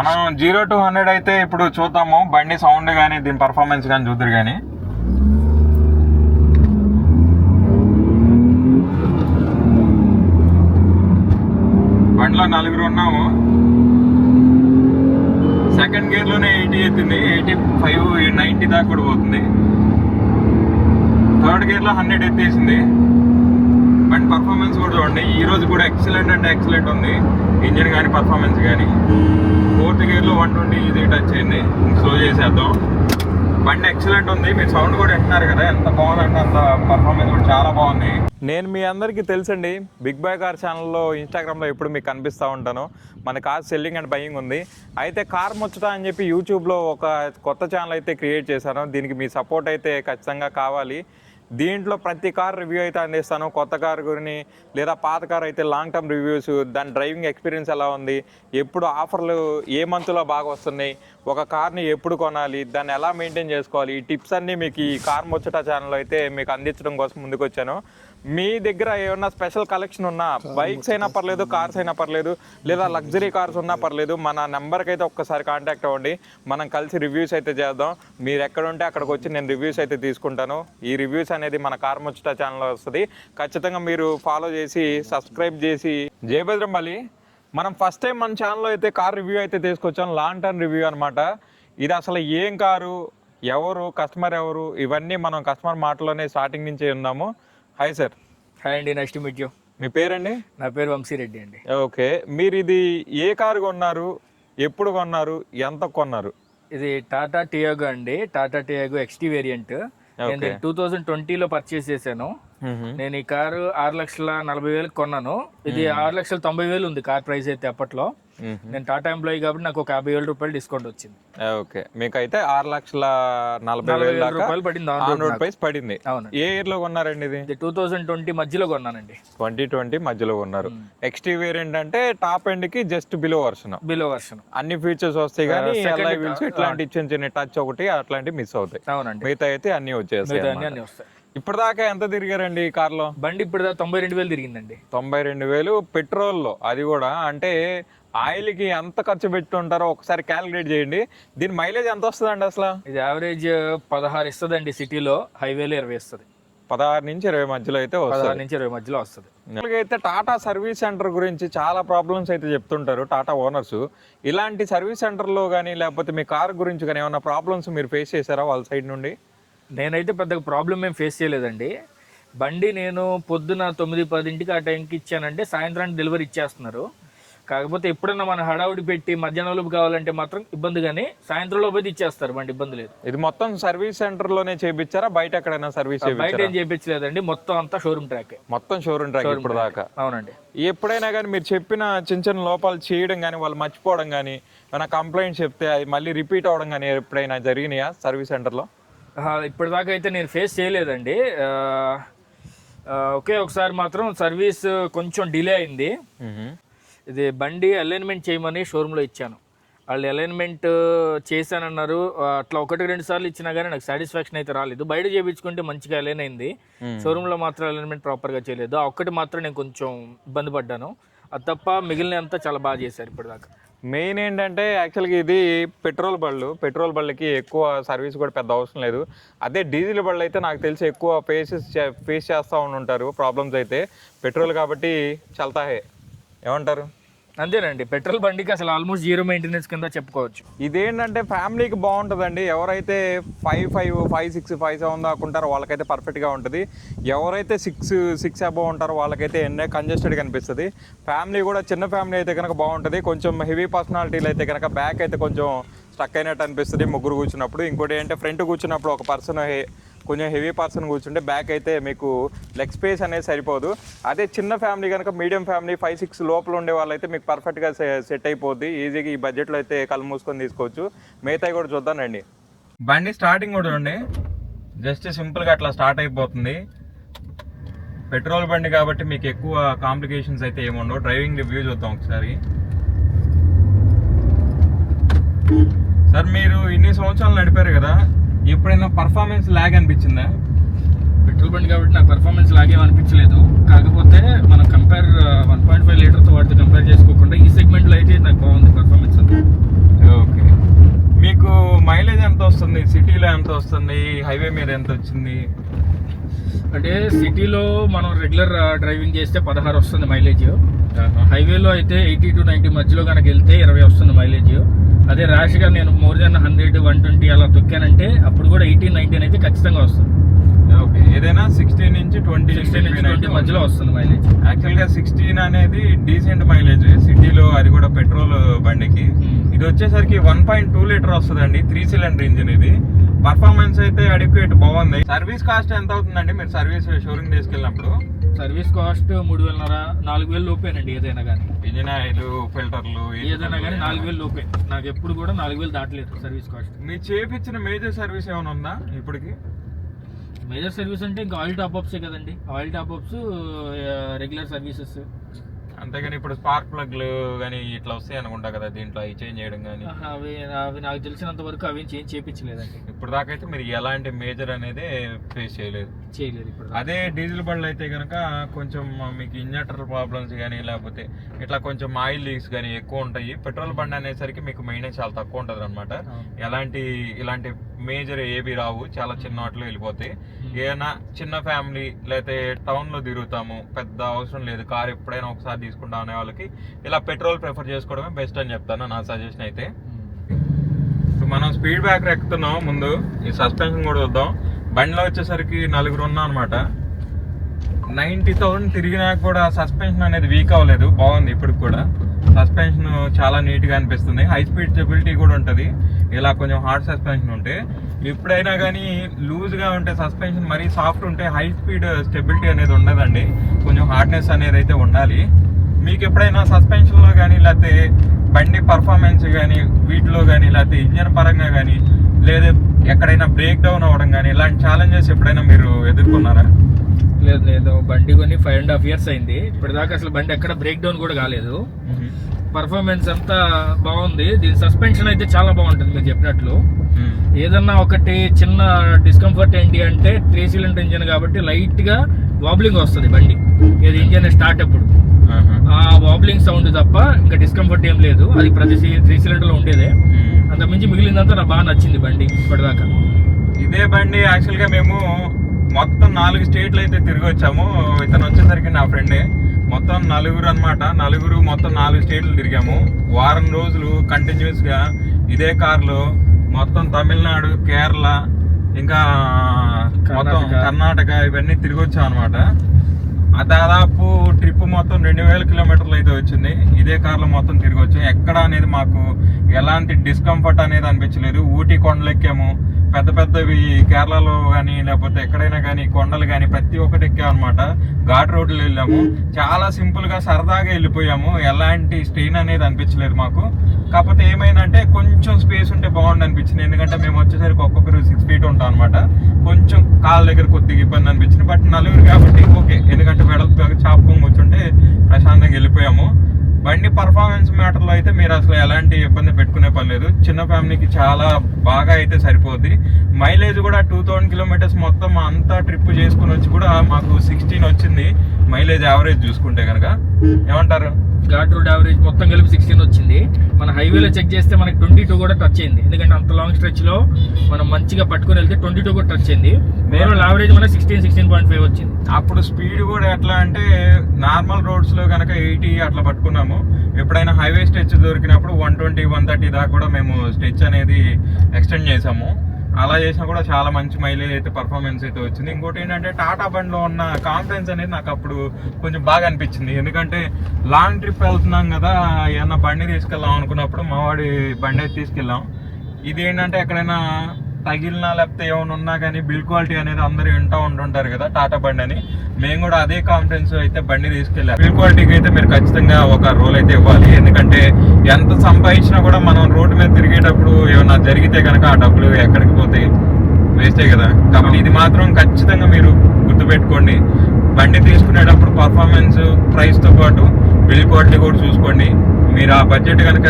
మనం 0 to 100 అయితే ఇప్పుడు చూద్దాము. బండి సౌండ్ కానీ దీని పర్ఫార్మెన్స్ కానీ చూద్దరు కానీ. బండిలో 4 ఉన్నాము. సెకండ్ గేర్ లోనే 80 ఎత్తింది, 85 90 దాకా కూడా పోతుంది. థర్డ్ గేర్ లో 100 ఎత్తేసింది. బండి పర్ఫార్మెన్స్ కూడా చూడండి, ఈ రోజు కూడా ఎక్సలెంట్ అంటే ఎక్సలెంట్ ఉంది, ఇంజిన్ కానీ పర్ఫార్మెన్స్ కానీ. ఫోర్త్ గేర్ లో 120 ఈజీ టచ్ అయింది. స్లో చేసేద్దాం. బండి ఎక్సలెంట్ ఉంది. మీరు సౌండ్ కూడా వింటున్నారు కదా, ఎంత బాగుందంటే అంత పర్ఫార్మెన్స్ కూడా చాలా బాగుంది. నేను మీ అందరికీ తెలుసండి, బిగ్ బాయ్ కార్ ఛానల్లో ఇన్స్టాగ్రామ్లో ఎప్పుడు మీకు కనిపిస్తూ ఉంటాను. మన కార్ సెల్లింగ్ అండ్ బయింగ్ ఉంది. అయితే కార్ ముచ్చట అని చెప్పి యూట్యూబ్లో ఒక కొత్త ఛానల్ అయితే క్రియేట్ చేశాను. దీనికి మీ సపోర్ట్ అయితే ఖచ్చితంగా కావాలి. దీంట్లో ప్రతి కార్ రివ్యూ అయితే అందిస్తాను. కొత్త కార్ గురించి లేదా పాత కార్ అయితే లాంగ్ టర్మ్ రివ్యూస్, దాని డ్రైవింగ్ ఎక్స్పీరియన్స్ ఎలా ఉంది, ఎప్పుడు ఆఫర్లు ఏ మంత్లో బాగా వస్తున్నాయి, ఒక కార్ని ఎప్పుడు కొనాలి, దాన్ని ఎలా మెయింటైన్ చేసుకోవాలి, ఈ టిప్స్ అన్నీ మీకు ఈ కార్ ముచ్చట ఛానల్ అయితే మీకు అందించడం కోసం ముందుకు వచ్చాను. మీ దగ్గర ఏమన్నా స్పెషల్ కలెక్షన్ ఉన్నా, బైక్స్ అయినా పర్లేదు, కార్స్ అయినా పర్లేదు, లేదా లగ్జరీ కార్స్ ఉన్నా పర్లేదు, మన నెంబర్కి అయితే ఒక్కసారి కాంటాక్ట్ అవ్వండి. మనం కలిసి రివ్యూస్ అయితే చేద్దాం. మీరు ఎక్కడ ఉంటే అక్కడికి వచ్చి నేను రివ్యూస్ అయితే తీసుకుంటాను. ఈ రివ్యూస్ అనేది మన కార్ ముచ్చట ఛానల్లో వస్తుంది. ఖచ్చితంగా మీరు ఫాలో చేసి సబ్స్క్రైబ్ చేసి. జయభద్రంబలి, మనం ఫస్ట్ టైం మన ఛానల్లో అయితే కార్ రివ్యూ అయితే తీసుకొచ్చాం. లాంగ్ టర్మ్ రివ్యూ అనమాట. ఇది అసలు ఏం కారు, ఎవరు కస్టమర్, ఎవరు, ఇవన్నీ మనం కస్టమర్ మాటలోనే స్టార్టింగ్ నుంచి ఉన్నాము. Hi sir. హాయ్ అండి, నైస్ టు మీట్ యూ. మీ పేరండి? నా పేరు వంశీరెడ్డి అండి. ఓకే, మీరు ఇది ఏ కారు కొన్నారు, ఎప్పుడు కొన్నారు, ఎంత కొన్నారు? ఇది టాటా టియాగో అండి. Tata Tiago XT variant. నేను 2020లో పర్చేస్ చేశాను. నేను ఈ కారు 6,40,000 కొన్నాను. ఇది 6,90,000 ఉంది కార్ ప్రైస్ అయితే అప్పట్లో. నేను టాటా ఎంప్లాయీ కాబట్టి నాకు ఒక 50,000 రూపాయలు డిస్కౌంట్ వచ్చింది. ఓకే, మీకు అయితే 6,40,000 పడింది. పడింది. అవును. ఏ ఇయర్ లో కొన్నారండి ఇది? 2020 మధ్యలో కొన్నానండి. 2020 మధ్యలో కొన్నారు. XT వేరియంట్ అంటే టాప్ ఎండ్ కి జస్ట్ బిలో వర్షన్. అన్ని ఫీచర్స్ వస్తాయి కానీ ఇట్లాంటి చిన్న చిన్న టచ్ ఒకటి అట్లాంటివి మిస్ అవుతాయి. అవునండి. మిగతా అయితే అన్ని వచ్చేస్తాయి. ఇప్పటిదాకా ఎంత తిరిగారండి ఈ కార్లో? బండి ఇప్పటిదాకా 92,000 తిరిగిందండి. 92,000 పెట్రోల్లో. అది కూడా అంటే ఆయిల్కి ఎంత ఖర్చు పెట్టుంటారో ఒకసారి క్యాలిక్యులేట్ చేయండి. దీని మైలేజ్ ఎంత వస్తుందండి అసలు? ఇది యావరేజ్ 16 ఇస్తుందండి సిటీలో, హైవేలో 20 ఇస్తుంది. 16 నుంచి 20 మధ్యలో అయితే వస్తుంది. 16 నుంచి 20 మధ్యలో వస్తుంది. అయితే టాటా సర్వీస్ సెంటర్ గురించి చాలా ప్రాబ్లమ్స్ అయితే చెప్తుంటారు టాటా ఓనర్స్. ఇలాంటి సర్వీస్ సెంటర్లో కానీ లేకపోతే మీ కార్ గురించి కానీ ఏమైనా ప్రాబ్లమ్స్ మీరు ఫేస్ చేశారా వాళ్ళ సైడ్ నుండి? నేనైతే పెద్దగా ప్రాబ్లం ఏం ఫేస్ చేయలేదండి. బండి నేను పొద్దున 9-10 ఆ టైంకి ఇచ్చానంటే సాయంత్రానికి డెలివరీ ఇచ్చేస్తున్నారు. కాకపోతే ఎప్పుడన్నా మన హడావుడి పెట్టి మధ్యాహ్నంలోపు కావాలంటే మాత్రం ఇబ్బంది, కానీ సాయంత్రం లోపు ఇచ్చేస్తారు బండి, ఇబ్బంది లేదు. ఇది మొత్తం సర్వీస్ సెంటర్ లోనే చేయించారా, బయట ఎక్కడైనా సర్వీస్? బయట ఏం చేయించలేదండి, మొత్తం అంతా షోరూమ్ ట్రాక్. మొత్తం షోరూమ్ ట్రాక్ ఇప్పుడు దాకా? అవునండి. ఎప్పుడైనా కానీ మీరు చెప్పిన చిన్న చిన్న లోపాలు చేయడం కానీ, వాళ్ళు మర్చిపోవడం కానీ, ఏమైనా కంప్లైంట్ చెప్తే అది మళ్ళీ రిపీట్ అవడం కానీ ఎప్పుడైనా జరిగినాయా సర్వీస్ సెంటర్లో? ఇప్పటిదాకా అయితే నేను ఫేస్ చేయలేదండి. ఒకే ఒకసారి మాత్రం సర్వీస్ కొంచెం డిలే అయింది. ఇది బండి అలైన్మెంట్ చేయమని షోరూంలో ఇచ్చాను. వాళ్ళు అలైన్మెంట్ చేశానన్నారు. అట్లా 1-2 సార్లు ఇచ్చినా కానీ నాకు సాటిస్ఫాక్షన్ అయితే రాలేదు. బయట చేయించుకుంటే మంచిగా అలైన్ అయింది, షోరూంలో మాత్రం అలైన్మెంట్ ప్రాపర్గా చేయలేదు. ఆ ఒక్కటి మాత్రం నేను కొంచెం ఇబ్బంది పడ్డాను. అది తప్ప మిగిలిన అంతా చాలా బాగా చేశారు ఇప్పటిదాకా. మెయిన్ ఏంటంటే యాక్చువల్గా ఇది పెట్రోల్ బళ్ళకి ఎక్కువ సర్వీస్ కూడా పెద్ద అవసరం లేదు. అదే డీజిల్ బళ్ళు అయితే నాకు తెలిసి ఎక్కువ ఫేస్ చేస్తూ ఉంటారు ప్రాబ్లమ్స్ అయితే. పెట్రోల్ కాబట్టి చల్తాహే, ఏమంటారు? అంతేనండి, పెట్రోల్ బండికి అసలు ఆల్మోస్ట్ 0 మెయింటెనెన్స్ కింద చెప్పుకోవచ్చు. ఇదేంటంటే ఫ్యామిలీకి బాగుంటుందండి. ఎవరైతే 5.5, 5.6, 5.7 దాకా ఉంటారో వాళ్ళకైతే పర్ఫెక్ట్గా ఉంటుంది. ఎవరైతే 6 అబవ్ ఉంటారో వాళ్ళకైతే కంజెస్టెడ్గా అనిపిస్తుంది. ఫ్యామిలీ కూడా చిన్న ఫ్యామిలీ అయితే కనుక బాగుంటుంది. కొంచెం హెవీ పర్సనాలిటీలు అయితే కనుక బ్యాక్ అయితే కొంచెం స్టక్ అయినట్టు అనిపిస్తుంది ముగ్గురు కూర్చున్నప్పుడు. ఇంకోటి ఏంటంటే ఫ్రంట్ కూర్చున్నప్పుడు ఒక పర్సన్ కొంచెం హెవీ పర్సన్ కూర్చుంటే బ్యాక్ అయితే మీకు లెగ్ స్పేస్ అనేది సరిపోదు. అదే చిన్న ఫ్యామిలీ కనుక, మీడియం ఫ్యామిలీ 5-6 లోపల ఉండే వాళ్ళైతే మీకు పర్ఫెక్ట్గా సెట్ అయిపోద్ది. ఈజీగా ఈ బడ్జెట్లో అయితే కళ్ళు మూసుకొని తీసుకోవచ్చు. మిగతాయి కూడా చూద్దానండి. బండి స్టార్టింగ్ కూడా ఉండి జస్ట్ సింపుల్గా అట్లా స్టార్ట్ అయిపోతుంది. పెట్రోల్ బండి కాబట్టి మీకు ఎక్కువ కాంప్లికేషన్స్ అయితే ఏముండవు. డ్రైవింగ్ రివ్యూ చూద్దాం ఒకసారి. సార్, మీరు ఇన్ని సంవత్సరాలు నడిపారు కదా, ఎప్పుడైనా పర్ఫార్మెన్స్ ల్యాగ్ అనిపించిందా? పెట్రోల్ బండి కాబట్టి నాకు పర్ఫార్మెన్స్ లాగేం అనిపించలేదు. కాకపోతే మనం 1.5 లీటర్తో వాటితో కంపేర్ చేసుకోకుండా ఈ సెగ్మెంట్లో అయితే నాకు బాగుంది పర్ఫార్మెన్స్ అంతా. ఓకే, మీకు మైలేజ్ ఎంత వస్తుంది, సిటీలో ఎంత వస్తుంది, హైవే మీద ఎంత వచ్చింది? అంటే సిటీలో మనం రెగ్యులర్ డ్రైవింగ్ చేస్తే 16 వస్తుంది మైలేజ్. హైవేలో అయితే 80 to 90 మధ్యలో కనుక వెళ్తే 20 వస్తుంది మైలేజ్. అదే ర్యాష్గా నేను మోర్ దెన్ 100, 120 అలా తొక్కానంటే అప్పుడు కూడా 18, 19 అయితే ఖచ్చితంగా వస్తుంది. ఓకే, ఏదైనా 16 నుంచి 20 మధ్యలో వస్తుంది మైలేజ్. యాక్చువల్గా 16 అనేది డీసెంట్ మైలేజ్ సిటీలో, అది కూడా పెట్రోల్ బండికి. ఇది వచ్చేసరికి 1.2 లీటర్ వస్తుందండి, 3 సిలిండర్ ఇంజిన్. ఇది పర్ఫార్మెన్స్ అయితే అడిక్వేట్, బాగుంది. సర్వీస్ కాస్ట్ ఎంత అవుతుందండి మీరు సర్వీస్ షోరూమ్ తీసుకెళ్ళినప్పుడు? సర్వీస్ కాస్ట్ 3,500, 4,000 లోపేనండి. ఏదైనా కానీ ఇంజిన్ ఆయిల్, ఫిల్టర్లు ఏదైనా కానీ 4,000 లోపే. నాకు ఎప్పుడు కూడా 4,000 దాటలేదు సర్వీస్ కాస్ట్. మీరు చేపించిన మేజర్ సర్వీస్ ఏమైనా ఉందా ఇప్పటికి? మేజర్ సర్వీస్ అంటే ఇంకా ఆయిల్ టాప్అప్సే కదండి. Oil top ups, regular services. అంతేగాని ఇప్పుడు స్పార్క్ ప్లగ్లు కానీ ఇట్లా వస్తాయి అనుకుంటా కదా దీంట్లో, అవి చేంజ్ చేయడం కానీ? అవి నాకు తెలిసినంత వరకు అవి చేంజ్ చేయించలేదండి ఇప్పుడు దాకా. అయితే మీరు ఎలాంటి మేజర్ అనేది ఫేస్ చేయలేదు ఇప్పుడు. అదే డీజిల్ బండ్లు అయితే కనుక కొంచెం మీకు ఇంజక్టర్ ప్రాబ్లమ్స్ కానీ, లేకపోతే ఇట్లా కొంచెం ఆయిల్ లీక్స్ కానీ ఎక్కువ ఉంటాయి. పెట్రోల్ బండి అనేసరికి మీకు మెయింటెనెన్స్ చాలా తక్కువ ఉంటుంది అనమాట. ఇలాంటి మేజర్ ఏవి రావు, చాలా చిన్న వాటిలో వెళ్ళిపోతాయి. ఏదైనా చిన్న ఫ్యామిలీ లేకపోతే టౌన్లో తిరుగుతాము, పెద్ద అవసరం లేదు, కార్ ఎప్పుడైనా ఒకసారి తీసుకుంటాం అనే వాళ్ళకి ఇలా పెట్రోల్ ప్రిఫర్ చేసుకోవడమే బెస్ట్ అని చెప్తాను, నా సజెషన్ అయితే. మనం స్పీడ్ బ్రేకర్ ఎక్కుతున్నాం, ముందు ఈ సస్పెన్షన్ కూడా చూద్దాం. బండిలో వచ్చేసరికి 4 ఉన్నాం అనమాట. 90,000 తిరిగినా కూడా సస్పెన్షన్ అనేది వీక్ అవ్వలేదు, బాగుంది. ఇప్పుడు కూడా సస్పెన్షన్ చాలా నీట్గా అనిపిస్తుంది. హై స్పీడ్ స్టెబిలిటీ కూడా ఉంటుంది. ఇలా కొంచెం హార్డ్ సస్పెన్షన్ ఉంటే, ఎప్పుడైనా కానీ లూజ్గా ఉంటే సస్పెన్షన్, మరీ సాఫ్ట్ ఉంటే హై స్పీడ్ స్టెబిలిటీ అనేది ఉండదండి. కొంచెం హార్డ్నెస్ అనేది అయితే ఉండాలి. మీకు ఎప్పుడైనా సస్పెన్షన్లో కానీ, లేకపోతే బండి పర్ఫార్మెన్స్ కానీ, వీటిలో కానీ, లేకపోతే ఇంజన్ పరంగా కానీ, లేదా ఎక్కడైనా బ్రేక్ డౌన్ అవ్వడం కానీ, ఇలాంటి ఛాలెంజెస్ ఎప్పుడైనా మీరు ఎదుర్కొన్నారా? లేదు, బండి కొని 5.5 years అయింది. ఇప్పటిదాకా అసలు బండి ఎక్కడ బ్రేక్ డౌన్ కూడా కాలేదు. పర్ఫార్మెన్స్ అంతా బాగుంది. దీని సస్పెన్షన్ అయితే చాలా బాగుంటుంది మీరు చెప్పినట్లు. ఏదన్నా ఒకటి చిన్న డిస్కంఫర్ట్ ఏంటి అంటే 3 సిలిండర్ ఇంజన్ కాబట్టి లైట్ గా వాబ్లింగ్ వస్తుంది బండి, ఏది ఇంజన్ స్టార్ట్ అప్పుడు. ఆ వాబ్లింగ్ సౌండ్ తప్ప ఇంకా డిస్కంఫర్ట్ ఏం లేదు. అది ప్రతి 3 సిలిండర్ లో ఉండేదే. అంతకుమించి మిగిలిందంతా నాకు బాగా నచ్చింది బండి ఇప్పటిదాకా. ఇదే బండి యాక్చువల్ గా మేము మొత్తం 4 స్టేట్లు అయితే తిరిగి వచ్చాము. ఇతను వచ్చేసరికి నా ఫ్రెండే. మొత్తం 4 అనమాట. 4 మొత్తం 4 స్టేట్లు తిరిగాము. వారం రోజులు కంటిన్యూస్ గా ఇదే కార్లో మొత్తం తమిళనాడు, కేరళ, ఇంకా మొత్తం కర్ణాటక ఇవన్నీ తిరిగి వచ్చాం అనమాట. దాదాపు ట్రిప్ మొత్తం 2,000 కిలోమీటర్లు అయితే వచ్చింది. ఇదే కార్లో మొత్తం తిరిగి వచ్చాం. ఎక్కడ అనేది మాకు ఎలాంటి డిస్కంఫర్ట్ అనేది అనిపించలేదు. ఊటీ కొండలు ఎక్కాము, పెద్ద పెద్దవి కేరళలో కానీ, లేకపోతే ఎక్కడైనా కానీ కొండలు కానీ ప్రతి ఒక్కటి ఎక్కామన్నమాట. ఘాట్ రోడ్లు వెళ్ళాము. చాలా సింపుల్ గా సరదాగా వెళ్ళిపోయాము. ఎలాంటి స్ట్రెయిన్ అనేది అనిపించలేదు మాకు. కాకపోతే ఏమైందంటే కొంచెం స్పేస్ ఉంటే బాగుండు అనిపించింది. ఎందుకంటే మేము వచ్చేసరికి ఒక్కొక్కరు 6 feet ఉంటాం అనమాట. కొంచెం కాళ్ళ దగ్గర కొద్దిగా ఇబ్బంది అనిపించింది. బట్ 4 కాబట్టి ఓకే, ఎందుకంటే వెడల్పుగా చాపుకొని కూర్చుంటే ప్రశాంతంగా వెళ్ళిపోయాము. బండి పర్ఫార్మెన్స్ మ్యాటర్లో అయితే మీరు అసలు ఎలాంటి ఇబ్బంది పెట్టుకునే పని లేదు. చిన్న ఫ్యామిలీకి చాలా బాగా అయితే సరిపోద్ది. మైలేజ్ కూడా 2,000 kilometers మొత్తం అంతా ట్రిప్ చేసుకుని వచ్చి కూడా మాకు 16 వచ్చింది మైలేజ్ యావరేజ్ చూసుకుంటే కనుక. ఏమంటారు? ఘాట్ రోడ్ యావరేజ్ మొత్తం కలిపి 16 వచ్చింది. మన హైవేలో చెక్ చేస్తే మనకి 22 కూడా టచ్ అయింది. ఎందుకంటే అంత లాంగ్ స్ట్రెచ్ లో మనం మంచిగా పట్టుకుని వెళ్తే 22 కూడా టచ్ అయింది. ఓవరాల్ యావరేజ్ మనకి 16.5 వచ్చింది. అప్పుడు స్పీడ్ కూడా ఎట్లా అంటే నార్మల్ రోడ్స్ లో కనుక 80 అట్లా పట్టుకున్నాము. ఎప్పుడైనా హైవే స్ట్రెచ్ దొరికినప్పుడు 120, 130 దాకా కూడా మేము స్ట్రెచ్ అనేది ఎక్స్టెండ్ చేసాము. అలా చేసినా కూడా చాలా మంచి మైలేజ్ అయితే పర్ఫార్మెన్స్ అయితే వచ్చింది. ఇంకోటి ఏంటంటే టాటా బండిలో ఉన్న కాన్ఫిడెన్స్ అనేది నాకు అప్పుడు కొంచెం బాగా అనిపించింది. ఎందుకంటే లాంగ్ ట్రిప్ వెళ్తున్నాం కదా, ఏమన్నా బండి తీసుకెళ్దాం అనుకున్నప్పుడు మా వాడి బండి అయితే తీసుకెళ్ళాం. ఇది ఏంటంటే ఎక్కడైనా తగిలినా లేకపోతే ఏమైనా ఉన్నా కానీ బిల్డ్ క్వాలిటీ అనేది అందరూ వింటూ ఉంటుంటారు కదా టాటా బండి అని. మేము కూడా అదే కాన్ఫిడెన్స్ అయితే బండి తీసుకెళ్ళాం. బిల్డ్ క్వాలిటీకి అయితే మీరు ఖచ్చితంగా ఒక రోల్ అయితే ఇవ్వాలి. ఎందుకంటే ఎంత సంపాదించినా కూడా మనం రోడ్డు మీద తిరిగేటప్పుడు ఏమైనా జరిగితే కనుక ఆ డబ్బులు ఎక్కడికి పోతాయి, వేస్టే కదా. కాబట్టి ఇది మాత్రం ఖచ్చితంగా మీరు గుర్తుపెట్టుకోండి. బండి తీసుకునేటప్పుడు పర్ఫార్మెన్స్, ప్రైస్తో పాటు బిల్డ్ క్వాలిటీ కూడా చూసుకోండి. మీరు ఆ బడ్జెట్ కనుక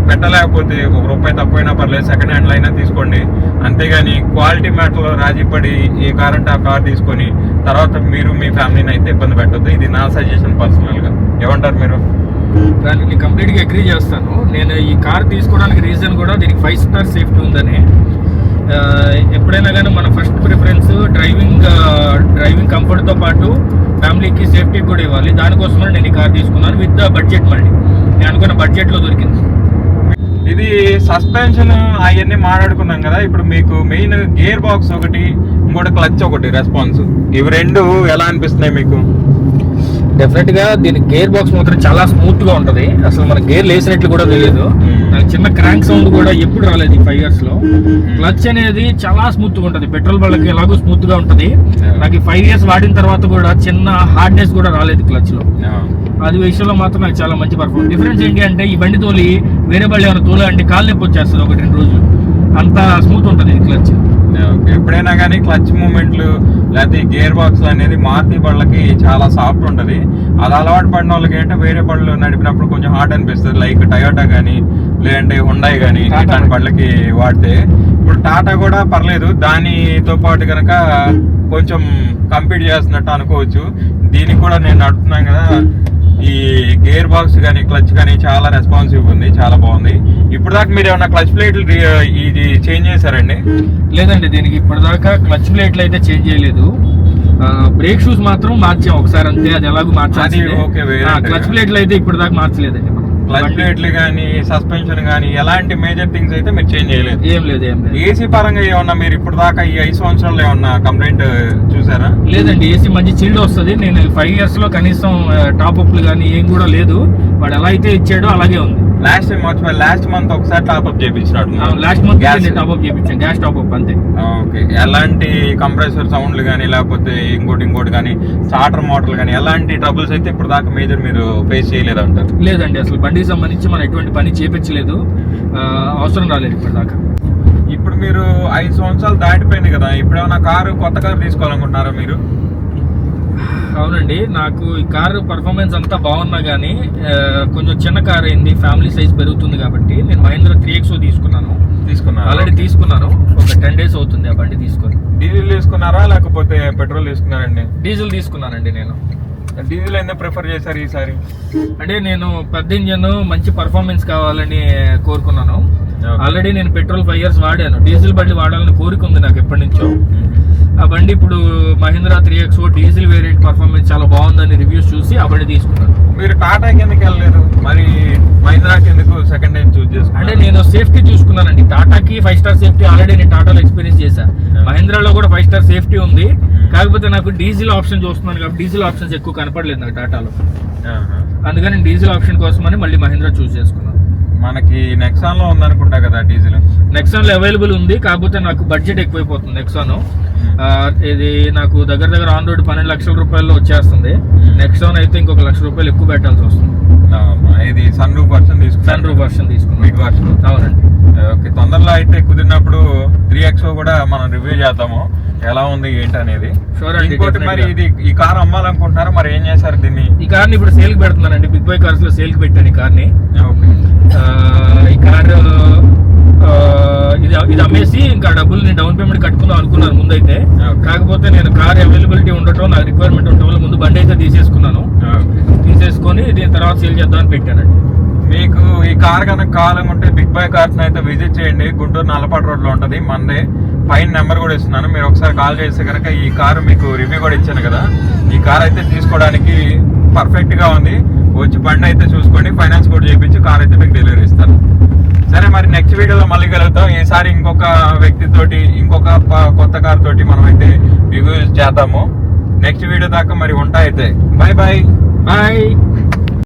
పెట్టలేకపోతే ₹1 తక్కువైనా పర్లేదు, సెకండ్ హ్యాండ్లో అయినా తీసుకోండి. అంతేగాని క్వాలిటీ మ్యాటర్లో రాజీ పడి ఏ కార్ అంటే ఆ కార్ తీసుకొని తర్వాత మీరు మీ ఫ్యామిలీని అయితే ఇబ్బంది పెట్టద్దు. ఇది నా సజెషన్ పర్సనల్గా. ఏమంటారు మీరు? దాన్ని కంప్లీట్గా అగ్రీ చేస్తాను. నేను ఈ కార్ తీసుకోవడానికి రీజన్ కూడా దీనికి 5 స్టార్ సేఫ్టీ ఉందని. ఎప్పుడైనా కానీ మన ఫస్ట్ ప్రిఫరెన్స్ డ్రైవింగ్ కంఫర్ట్తో పాటు ఫ్యామిలీకి సేఫ్టీ కూడా ఇవ్వాలి. దానికోసమే నేను ఈ కార్ తీసుకున్నాను విత్ ద బడ్జెట్. మళ్ళీ నేను అనుకున్న బడ్జెట్లో దొరికింది. ఇది సస్పెన్షన్ అవన్నీ మాట్లాడుకున్నాం కదా. ఇప్పుడు మీకు మెయిన్ గేర్ బాక్స్ ఒకటి, ఇంకోటి క్లచ్ ఒకటి, రెస్పాన్స్, ఇవి రెండు ఎలా అనిపిస్తున్నాయి మీకు? డెఫినెట్గా దీని గేర్ బాక్స్ మాత్రం చాలా స్మూత్గా ఉంటుంది. అసలు మన గేర్ లేసినట్లు కూడా తెలియదు. నాకు చిన్న క్రాంక్ సౌండ్ కూడా ఎప్పుడు రాలేదు ఈ 5 years లో. క్లచ్ అనేది చాలా స్మూత్గా ఉంటుంది. పెట్రోల్ వాళ్ళకి ఎలాగో స్మూత్గా ఉంటుంది. నాకు ఈ 5 years వాడిన తర్వాత కూడా చిన్న హార్డ్నెస్ కూడా రాలేదు క్లచ్లో. అది విషయంలో మాత్రం నాకు చాలా మంచి పర్ఫార్మెన్స్. డిఫరెన్స్ ఏంటి అంటే ఈ బండి తోలి వేరే బండి ఏమైనా తోలు అంటే కాలు నొప్పి వచ్చేస్తుంది 1-2 రోజులు. అంత స్మూత్ ఉంటుంది ఈ క్లచ్. ఎప్పుడైనా కానీ క్లచ్ మూమెంట్లు లేకపోతే గేర్ బాక్స్ అనేది మారుతి బళ్ళకి చాలా సాఫ్ట్ ఉంటుంది. అది అలవాటు పడిన వాళ్ళకి ఏంటంటే వేరే బళ్ళు నడిపినప్పుడు కొంచెం హార్డ్ అనిపిస్తుంది. లైక్ టయోటా కానీ లేదంటే హుండాయ్ కానీ ఇట్లాంటి బళ్ళకి వాడితే. ఇప్పుడు టాటా కూడా పర్లేదు, దానితో పాటు కనుక కొంచెం కంపీట్ చేస్తున్నట్టు అనుకోవచ్చు. దీనికి కూడా నేను నడుపుతున్నాను కదా, ఈ గేర్ బాక్స్ కానీ క్లచ్ కానీ చాలా రెస్పాన్సివ్ ఉంది, చాలా బాగుంది. ఇప్పుడు దాకా మీరు ఏమన్నా క్లచ్ ప్లేట్లు ఇది చేంజ్ చేశారండి? లేదండి, దీనికి ఇప్పటిదాకా క్లచ్ ప్లేట్లు అయితే చేంజ్ చేయలేదు. బ్రేక్ షూస్ మాత్రం మార్చాం ఒకసారి అంతే. అది ఎలాగో మార్చాలి. క్లచ్ ప్లేట్లు అయితే ఇప్పటిదాకా మార్చలేదండి. క్లచ్ ప్లేట్లు కానీ సస్పెన్షన్ కానీ ఎలాంటి మేజర్ థింగ్స్ అయితే మీరు చేంజ్ చేయలేదు? ఏం లేదు. ఏసీ పరంగా ఏమన్నా మీరు ఇప్పుడు దాకా ఈ 5 సంవత్సరాల్లో ఏమన్నా కంప్లైంట్ చూసారా? లేదండి, ఏసీ మంచి చిల్డ్ వస్తుంది. నేను 5 years లో కనీసం టాప్ అప్లు కానీ ఏం కూడా లేదు. వాడు ఎలా అయితే ఇచ్చాడో అలాగే ఉంది. లాస్ట్ మంత్ ఒకసారి టాప్ అప్ చేయించినాడు. లాస్ట్ మంత్ టాప్ అప్ చేయించాను, గ్యాస్ టాప్ అప్ అంతే. ఓకే. ఎలాంటి కంప్రెసర్ సౌండ్లు కానీ లేకపోతే ఇంకోటి కానీ స్టార్టర్ మోటార్లు కానీ ఎలాంటి ట్రబుల్స్ అయితే ఇప్పుడు దాకా మేజర్ మీరు ఫేస్ చేయలేదు అంటారు? లేదండి, అసలు బండికి సంబంధించి మనం ఎటువంటి పని చేయించలేదు, అవసరం రాలేదు ఇప్పటిదాకా. ఇప్పుడు మీరు 5 సంవత్సరాలు దాటిపోయింది కదా, ఇప్పుడు ఏమైనా కొత్త కారు తీసుకోవాలనుకుంటున్నారా మీరు? అవునండి, నాకు ఈ కారు పర్ఫార్మెన్స్ అంతా బాగున్నా కానీ కొంచెం చిన్న కార్ అయింది. ఫ్యామిలీ సైజ్ పెరుగుతుంది కాబట్టి నేను మహీంద్రా 3XO తీసుకున్నాను. ఆల్రెడీ తీసుకున్నాను. ఒక 10 days అవుతుంది ఆ బండి తీసుకొని. డీజిల్ తీసుకున్నారా లేకపోతే పెట్రోల్ తీసుకున్నారండి? డీజిల్ తీసుకున్నానండి. నేను డీజిల్ ఎందుకు ప్రిఫర్ చేశారు ఈసారి? అంటే నేను పెద్ద ఇంజన్ మంచి పర్ఫార్మెన్స్ కావాలని కోరుకున్నాను. ఆల్రెడీ నేను పెట్రోల్ 5 years వాడాను. డీజిల్ బండి వాడాలని కోరిక ఉంది నాకు ఎప్పటి నుంచో. ఆ బండి ఇప్పుడు Mahindra 3XO diesel variant performance చాలా బాగుందని రివ్యూస్ చూసి ఆ బండి తీసుకున్నాను. మీరు టాటాకి ఎందుకు వెళ్ళలేదు, మరి మహీంద్రాకి ఎందుకు సెకండ్ హ్యాండ్ చూస్ చేసుకున్నారు? అంటే నేను సేఫ్టీ చూసుకున్నానండి. టాటాకి 5 star సేఫ్టీ ఆల్రెడీ నేను టాటాలో ఎక్స్పీరియన్స్ చేశాను. మహీంద్రాలో కూడా 5 star సేఫ్టీ ఉంది. కాకపోతే నాకు డీజిల్ ఆప్షన్ చూస్తున్నాను కాబట్టి డీజిల్ ఆప్షన్స్ ఎక్కువ కనపడలేదు నాకు టాటాలో. అందుకని డీజిల్ ఆప్షన్ కోసమని మళ్ళీ మహీంద్రా చూస్ చేసుకున్నాను. మనకి నెక్సాన్ లో ఉందనుకుంటా కదా డీజిల్? నెక్సాన్ లో అవైలబుల్ ఉంది, కాకపోతే నాకు బడ్జెట్ ఎక్కువైపోతుంది. నెక్సాన్ ఇది నాకు దగ్గర ఆన్ రోడ్ 12 లక్షల రూపాయల్లో వచ్చేస్తుంది. నెక్సాన్ అయితే ఇంకొక ₹1,00,000 ఎక్కువ పెట్టాల్సి వస్తుంది. ఇది సన్ రూఫ్ వర్షన్ తీసుకున్నాను. Big version. అవునండి. ఓకే. తొందరలో అయితే కుదిరినప్పుడు 3XO కూడా మనం రివ్యూ చేద్దాము, ఎలా ఉంది ఏంటి అనేది. ఇంకోటి, మరి ఇది ఈ కార్ అమ్మాలనుకుంటున్నారా, మరి ఏం చేశారు దీన్ని? ఈ కార్ని ఇప్పుడు సేల్ కి పెడుతున్నానండి. బిగ్ బై కార్స్ లో సేల్ కి పెట్టాను ఈ కార్ని. ఈ కార్ ఇది అమ్మేసి ఇంకా డబ్బులు నేను డౌన్ పేమెంట్ కట్టుకుందాం అనుకున్నాను ముందైతే. కాకపోతే నేను కార్ అవైలబిలిటీ ఉండటం, నాకు రిక్వైర్మెంట్ ఉండటం వల్ల ముందు బండి అయితే తీసేసుకున్నాను. తీసేసుకొని దీని తర్వాత సేల్ చేద్దామని పెట్టానండి. మీకు ఈ కార్ కనుక కావాలనుకుంటే బిగ్ బై కార్స్ అయితే విజిట్ చేయండి. గుంటూరు నల్లపాడు రోడ్ లో ఉంటుంది. మందే పైన నెంబర్ కూడా ఇస్తున్నాను, మీరు ఒకసారి కాల్ చేస్తే కనుక ఈ కారు మీకు రివ్యూ కూడా ఇచ్చాను కదా. ఈ కార్ అయితే తీసుకోవడానికి పర్ఫెక్ట్ గా ఉంది. వచ్చి బండి అయితే చూసుకోండి, ఫైనాన్స్ కూడా చేయించి కార్ అయితే మీకు డెలివరీ ఇస్తాను. సరే, మరి నెక్స్ట్ వీడియోలో మళ్ళీ కలుగుతాం. ఈసారి ఇంకొక వ్యక్తితోటి ఇంకొక కొత్త కార్ తోటి మనం అయితే రివ్యూ చేద్దాము. నెక్స్ట్ వీడియో దాకా మరి ఉంటా అయితే. బాయ్.